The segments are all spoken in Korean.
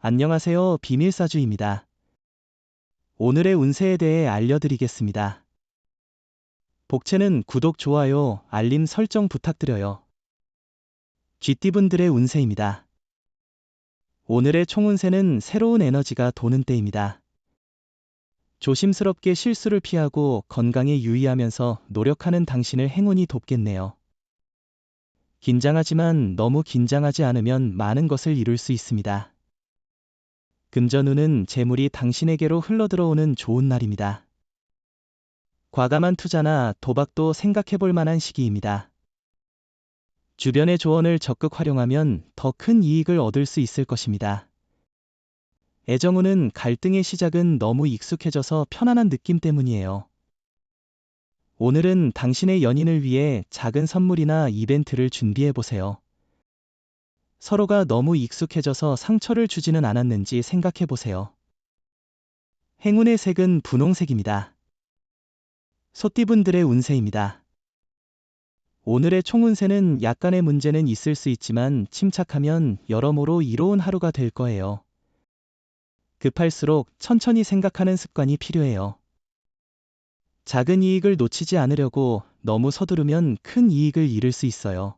안녕하세요. 비밀사주입니다. 오늘의 운세에 대해 알려드리겠습니다. 복채는 구독, 좋아요, 알림 설정 부탁드려요. 쥐띠분들의 운세입니다. 오늘의 총운세는 새로운 에너지가 도는 때입니다. 조심스럽게 실수를 피하고 건강에 유의하면서 노력하는 당신을 행운이 돕겠네요. 긴장하지만 너무 긴장하지 않으면 많은 것을 이룰 수 있습니다. 금전운은 재물이 당신에게로 흘러들어오는 좋은 날입니다. 과감한 투자나 도박도 생각해볼 만한 시기입니다. 주변의 조언을 적극 활용하면 더 큰 이익을 얻을 수 있을 것입니다. 애정운은 갈등의 시작은 너무 익숙해져서 편안한 느낌 때문이에요. 오늘은 당신의 연인을 위해 작은 선물이나 이벤트를 준비해보세요. 서로가 너무 익숙해져서 상처를 주지는 않았는지 생각해보세요. 행운의 색은 분홍색입니다. 소띠분들의 운세입니다. 오늘의 총운세는 약간의 문제는 있을 수 있지만 침착하면 여러모로 이로운 하루가 될 거예요. 급할수록 천천히 생각하는 습관이 필요해요. 작은 이익을 놓치지 않으려고 너무 서두르면 큰 이익을 잃을 수 있어요.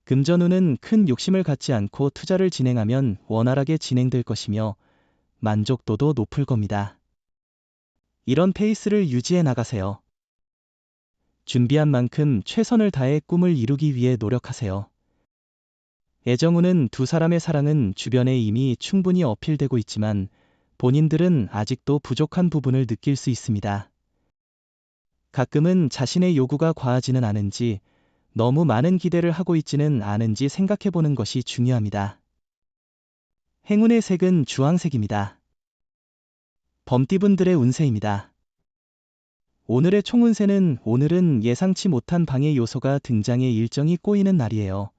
금전운은 큰 욕심을 갖지 않고 투자를 진행하면 원활하게 진행될 것이며 만족도도 높을 겁니다. 이런 페이스를 유지해 나가세요. 준비한 만큼 최선을 다해 꿈을 이루기 위해 노력하세요. 애정운은 두 사람의 사랑은 주변에 이미 충분히 어필되고 있지만 본인들은 아직도 부족한 부분을 느낄 수 있습니다. 가끔은 자신의 요구가 과하지는 않은지 너무 많은 기대를 하고 있지는 않은지 생각해보는 것이 중요합니다. 행운의 색은 주황색입니다. 범띠분들의 운세입니다. 오늘의 총운세는 오늘은 예상치 못한 방해 요소가 등장해 일정이 꼬이는 날이에요.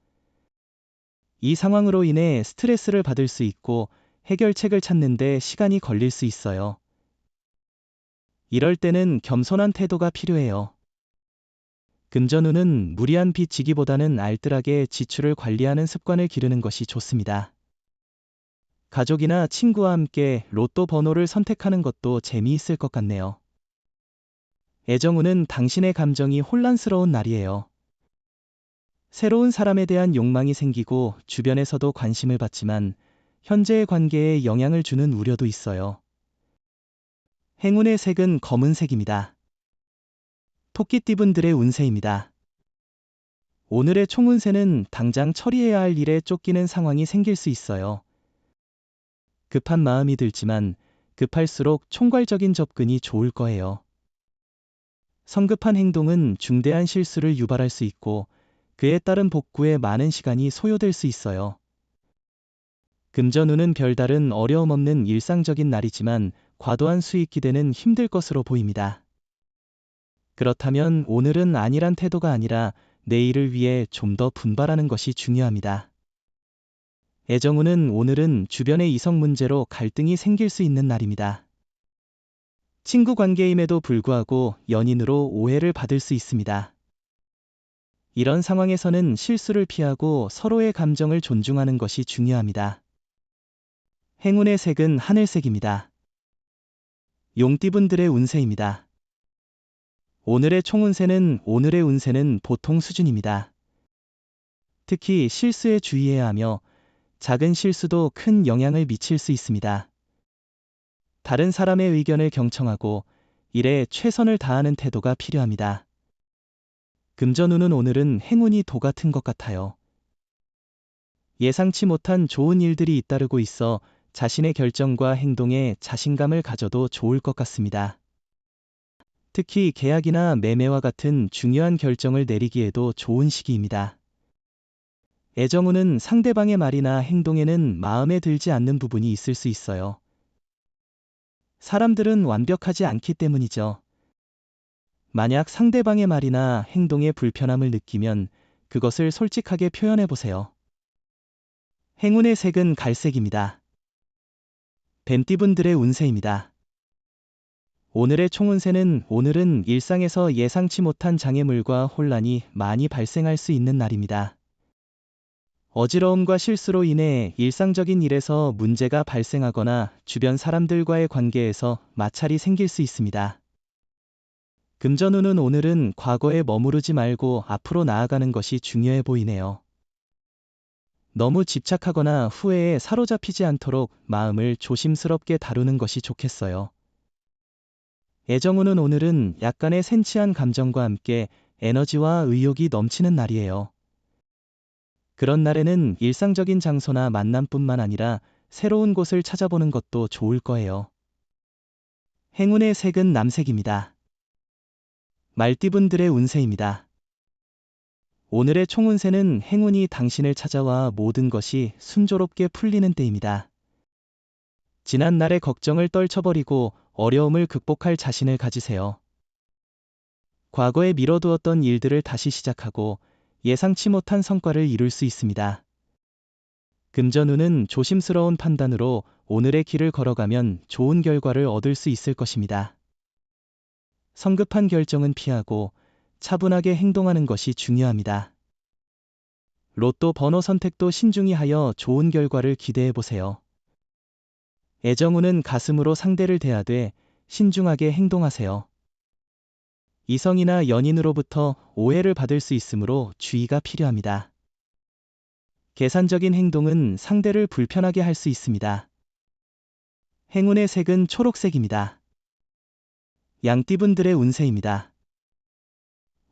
이 상황으로 인해 스트레스를 받을 수 있고 해결책을 찾는데 시간이 걸릴 수 있어요. 이럴 때는 겸손한 태도가 필요해요. 금전운은 무리한 빚 지기보다는 알뜰하게 지출을 관리하는 습관을 기르는 것이 좋습니다. 가족이나 친구와 함께 로또 번호를 선택하는 것도 재미있을 것 같네요. 애정운은 당신의 감정이 혼란스러운 날이에요. 새로운 사람에 대한 욕망이 생기고 주변에서도 관심을 받지만 현재의 관계에 영향을 주는 우려도 있어요. 행운의 색은 검은색입니다. 토끼띠분들의 운세입니다. 오늘의 총운세는 당장 처리해야 할 일에 쫓기는 상황이 생길 수 있어요. 급한 마음이 들지만 급할수록 총괄적인 접근이 좋을 거예요. 성급한 행동은 중대한 실수를 유발할 수 있고 그에 따른 복구에 많은 시간이 소요될 수 있어요. 금전운은 별다른 어려움 없는 일상적인 날이지만 과도한 수익 기대는 힘들 것으로 보입니다. 그렇다면 오늘은 안일한 태도가 아니라 내일을 위해 좀 더 분발하는 것이 중요합니다. 애정운은 오늘은 주변의 이성 문제로 갈등이 생길 수 있는 날입니다. 친구 관계임에도 불구하고 연인으로 오해를 받을 수 있습니다. 이런 상황에서는 실수를 피하고 서로의 감정을 존중하는 것이 중요합니다. 행운의 색은 하늘색입니다. 용띠분들의 운세입니다. 오늘의 총운세는 오늘의 운세는 보통 수준입니다. 특히 실수에 주의해야 하며 작은 실수도 큰 영향을 미칠 수 있습니다. 다른 사람의 의견을 경청하고 일에 최선을 다하는 태도가 필요합니다. 금전운은 오늘은 행운이 도 같은 것 같아요. 예상치 못한 좋은 일들이 잇따르고 있어 자신의 결정과 행동에 자신감을 가져도 좋을 것 같습니다. 특히 계약이나 매매와 같은 중요한 결정을 내리기에도 좋은 시기입니다. 애정운은 상대방의 말이나 행동에는 마음에 들지 않는 부분이 있을 수 있어요. 사람들은 완벽하지 않기 때문이죠. 만약 상대방의 말이나 행동에 불편함을 느끼면 그것을 솔직하게 표현해 보세요. 행운의 색은 갈색입니다. 뱀띠분들의 운세입니다. 오늘의 총운세는 오늘은 일상에서 예상치 못한 장애물과 혼란이 많이 발생할 수 있는 날입니다. 어지러움과 실수로 인해 일상적인 일에서 문제가 발생하거나 주변 사람들과의 관계에서 마찰이 생길 수 있습니다. 금전운은 오늘은 과거에 머무르지 말고 앞으로 나아가는 것이 중요해 보이네요. 너무 집착하거나 후회에 사로잡히지 않도록 마음을 조심스럽게 다루는 것이 좋겠어요. 애정운은 오늘은 약간의 센치한 감정과 함께 에너지와 의욕이 넘치는 날이에요. 그런 날에는 일상적인 장소나 만남뿐만 아니라 새로운 곳을 찾아보는 것도 좋을 거예요. 행운의 색은 남색입니다. 말띠분들의 운세입니다. 오늘의 총운세는 행운이 당신을 찾아와 모든 것이 순조롭게 풀리는 때입니다. 지난날의 걱정을 떨쳐버리고 어려움을 극복할 자신을 가지세요. 과거에 미뤄두었던 일들을 다시 시작하고 예상치 못한 성과를 이룰 수 있습니다. 금전운은 조심스러운 판단으로 오늘의 길을 걸어가면 좋은 결과를 얻을 수 있을 것입니다. 성급한 결정은 피하고 차분하게 행동하는 것이 중요합니다. 로또 번호 선택도 신중히 하여 좋은 결과를 기대해 보세요. 애정운은 가슴으로 상대를 대하되 신중하게 행동하세요. 이성이나 연인으로부터 오해를 받을 수 있으므로 주의가 필요합니다. 계산적인 행동은 상대를 불편하게 할 수 있습니다. 행운의 색은 초록색입니다. 양띠분들의 운세입니다.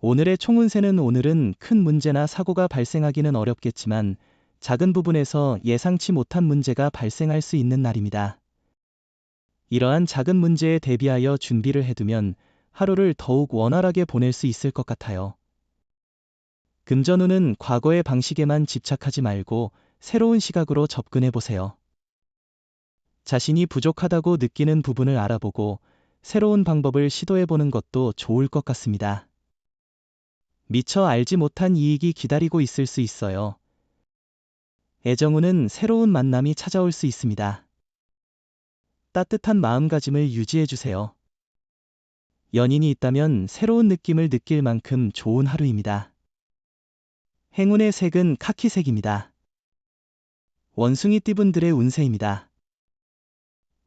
오늘의 총운세는 오늘은 큰 문제나 사고가 발생하기는 어렵겠지만 작은 부분에서 예상치 못한 문제가 발생할 수 있는 날입니다. 이러한 작은 문제에 대비하여 준비를 해두면 하루를 더욱 원활하게 보낼 수 있을 것 같아요. 금전운은 과거의 방식에만 집착하지 말고 새로운 시각으로 접근해 보세요. 자신이 부족하다고 느끼는 부분을 알아보고 새로운 방법을 시도해 보는 것도 좋을 것 같습니다. 미처 알지 못한 이익이 기다리고 있을 수 있어요. 애정운은 새로운 만남이 찾아올 수 있습니다. 따뜻한 마음가짐을 유지해 주세요. 연인이 있다면 새로운 느낌을 느낄 만큼 좋은 하루입니다. 행운의 색은 카키색입니다. 원숭이띠분들의 운세입니다.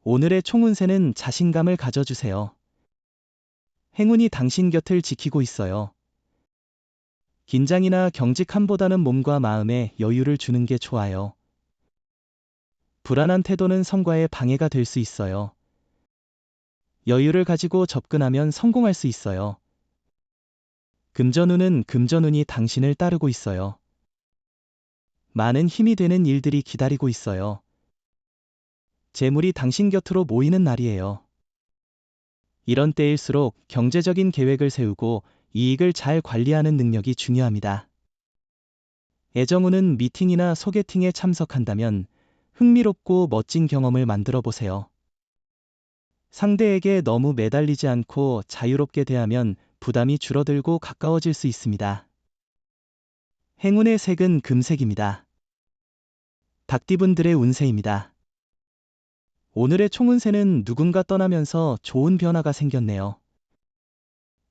오늘의 총운세는 자신감을 가져주세요. 행운이 당신 곁을 지키고 있어요. 긴장이나 경직함보다는 몸과 마음에 여유를 주는 게 좋아요. 불안한 태도는 성과에 방해가 될 수 있어요. 여유를 가지고 접근하면 성공할 수 있어요. 금전운은 금전운이 당신을 따르고 있어요. 많은 힘이 되는 일들이 기다리고 있어요. 재물이 당신 곁으로 모이는 날이에요. 이런 때일수록 경제적인 계획을 세우고 이익을 잘 관리하는 능력이 중요합니다. 애정운은 미팅이나 소개팅에 참석한다면 흥미롭고 멋진 경험을 만들어 보세요. 상대에게 너무 매달리지 않고 자유롭게 대하면 부담이 줄어들고 가까워질 수 있습니다. 행운의 색은 금색입니다. 닭띠분들의 운세입니다. 오늘의 총운세는 누군가 떠나면서 좋은 변화가 생겼네요.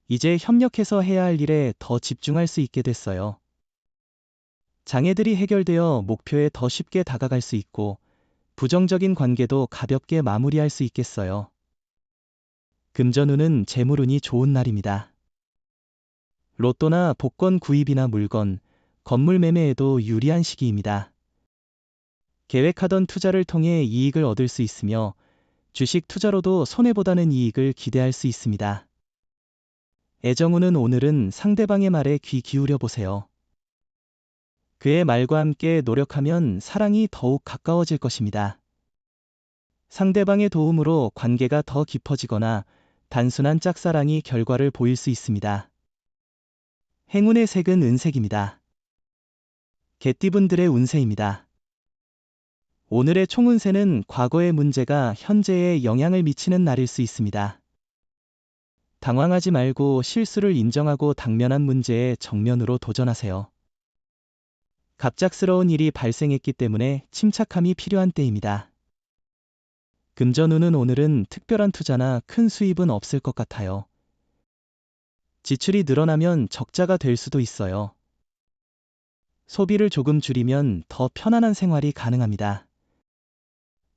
이제 협력해서 해야 할 일에 더 집중할 수 있게 됐어요. 장애들이 해결되어 목표에 더 쉽게 다가갈 수 있고 부정적인 관계도 가볍게 마무리할 수 있겠어요. 금전운은 재물운이 좋은 날입니다. 로또나 복권 구입이나 물건, 건물 매매에도 유리한 시기입니다. 계획하던 투자를 통해 이익을 얻을 수 있으며 주식 투자로도 손해보다는 이익을 기대할 수 있습니다. 애정운은 오늘은 상대방의 말에 귀 기울여 보세요. 그의 말과 함께 노력하면 사랑이 더욱 가까워질 것입니다. 상대방의 도움으로 관계가 더 깊어지거나 단순한 짝사랑이 결과를 보일 수 있습니다. 행운의 색은 은색입니다. 개띠분들의 운세입니다. 오늘의 총운세는 과거의 문제가 현재에 영향을 미치는 날일 수 있습니다. 당황하지 말고 실수를 인정하고 당면한 문제에 정면으로 도전하세요. 갑작스러운 일이 발생했기 때문에 침착함이 필요한 때입니다. 금전운은 오늘은 특별한 투자나 큰 수입은 없을 것 같아요. 지출이 늘어나면 적자가 될 수도 있어요. 소비를 조금 줄이면 더 편안한 생활이 가능합니다.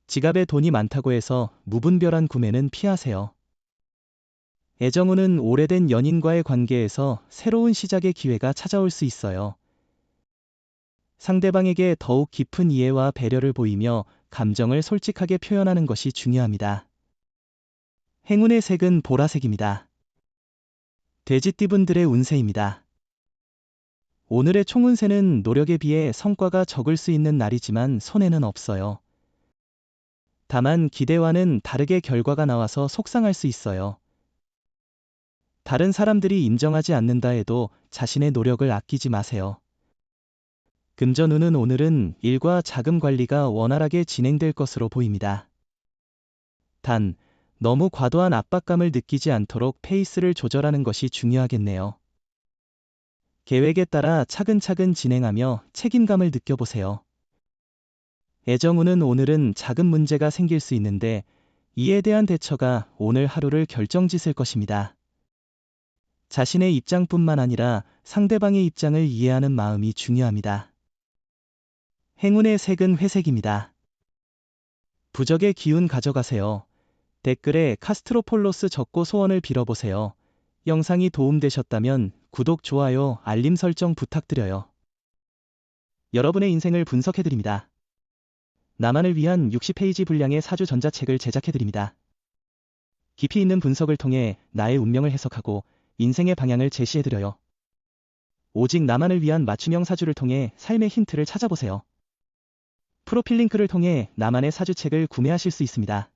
지갑에 돈이 많다고 해서 무분별한 구매는 피하세요. 애정운은 오래된 연인과의 관계에서 새로운 시작의 기회가 찾아올 수 있어요. 상대방에게 더욱 깊은 이해와 배려를 보이며 감정을 솔직하게 표현하는 것이 중요합니다. 행운의 색은 보라색입니다. 돼지띠분들의 운세입니다. 오늘의 총운세는 노력에 비해 성과가 적을 수 있는 날이지만 손해는 없어요. 다만 기대와는 다르게 결과가 나와서 속상할 수 있어요. 다른 사람들이 인정하지 않는다 해도 자신의 노력을 아끼지 마세요. 금전운은 오늘은 일과 자금 관리가 원활하게 진행될 것으로 보입니다. 단, 너무 과도한 압박감을 느끼지 않도록 페이스를 조절하는 것이 중요하겠네요. 계획에 따라 차근차근 진행하며 책임감을 느껴보세요. 애정운은 오늘은 작은 문제가 생길 수 있는데 이에 대한 대처가 오늘 하루를 결정짓을 것입니다. 자신의 입장뿐만 아니라 상대방의 입장을 이해하는 마음이 중요합니다. 행운의 색은 회색입니다. 부적의 기운 가져가세요. 댓글에 카스트로폴로스 적고 소원을 빌어보세요. 영상이 도움되셨다면 구독, 좋아요, 알림 설정 부탁드려요. 여러분의 인생을 분석해드립니다. 나만을 위한 60페이지 분량의 사주 전자책을 제작해드립니다. 깊이 있는 분석을 통해 나의 운명을 해석하고 인생의 방향을 제시해드려요. 오직 나만을 위한 맞춤형 사주를 통해 삶의 힌트를 찾아보세요. 프로필 링크를 통해 나만의 사주책을 구매하실 수 있습니다.